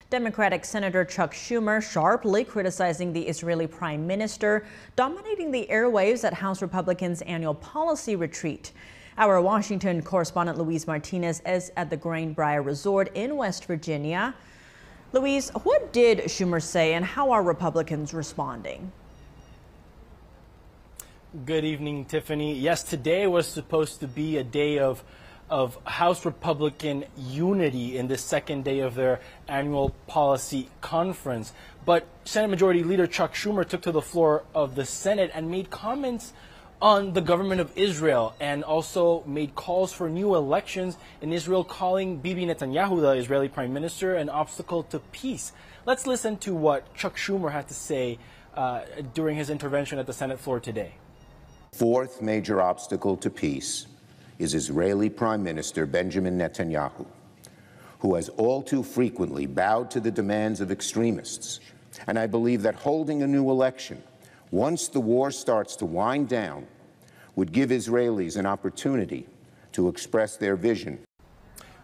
Democratic Senator Chuck Schumer sharply criticizing the Israeli prime minister, dominating the airwaves at House Republicans' annual policy retreat. Our Washington correspondent Louise Martinez is at the Greenbrier Resort in West Virginia. Louise, what did Schumer say and how are Republicans responding? Good evening, Tiffany. Yes, today was supposed to be a day of House Republican unity in the second day of their annual policy conference. But Senate Majority Leader Chuck Schumer took to the floor of the Senate and made comments on the government of Israel and also made calls for new elections in Israel, calling Bibi Netanyahu, the Israeli prime minister, an obstacle to peace. Let's listen to what Chuck Schumer had to say during his intervention at the Senate floor today. Fourth major obstacle to peace is Israeli Prime Minister Benjamin Netanyahu, who has all too frequently bowed to the demands of extremists. And I believe that holding a new election, once the war starts to wind down, would give Israelis an opportunity to express their vision.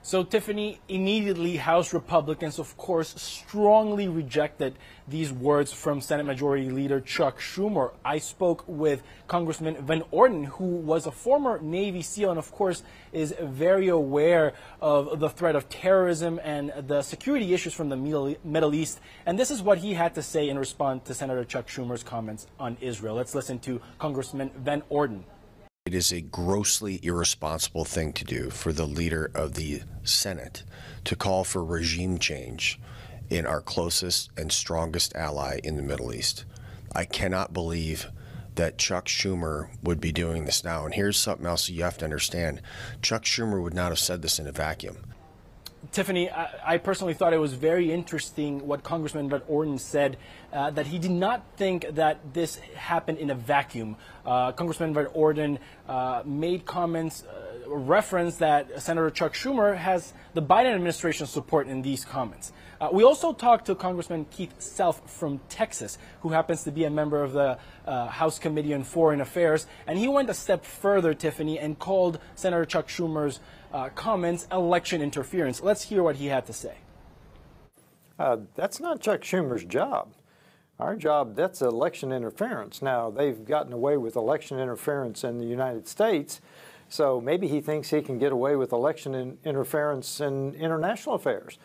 So, Tiffany, immediately House Republicans, of course, strongly rejected these words from Senate Majority Leader Chuck Schumer. I spoke with Congressman Van-Orden, who was a former Navy SEAL and, of course, is very aware of the threat of terrorism and the security issues from the Middle East. And this is what he had to say in response to Senator Chuck Schumer's comments on Israel. Let's listen to Congressman Van-Orden. It is a grossly irresponsible thing to do for the leader of the Senate to call for regime change in our closest and strongest ally in the Middle East. I cannot believe that Chuck Schumer would be doing this now. And here's something else you have to understand. Chuck Schumer would not have said this in a vacuum. Tiffany, I personally thought it was very interesting what Congressman Van-Orden said, that he did not think that this happened in a vacuum. Congressman Van-Orden made comments, reference that Senator Chuck Schumer has the Biden administration's support in these comments. We also talked to Congressman Keith Self from Texas, who happens to be a member of the House Committee on Foreign Affairs, and he went a step further, Tiffany, and called Senator Chuck Schumer's comments election interference. Let's hear what he had to say. That's not Chuck Schumer's job. Our job, that's election interference. Now, they've gotten away with election interference in the United States, so maybe he thinks he can get away with election interference in international affairs.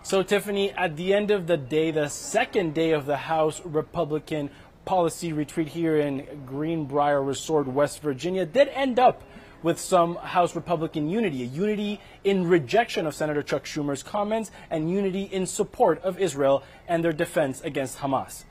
So, Tiffany, at the end of the day, the second day of the House Republican policy retreat here in Greenbrier Resort, West Virginia, did end up with some House Republican unity, a unity in rejection of Senator Chuck Schumer's comments and unity in support of Israel and their defense against Hamas.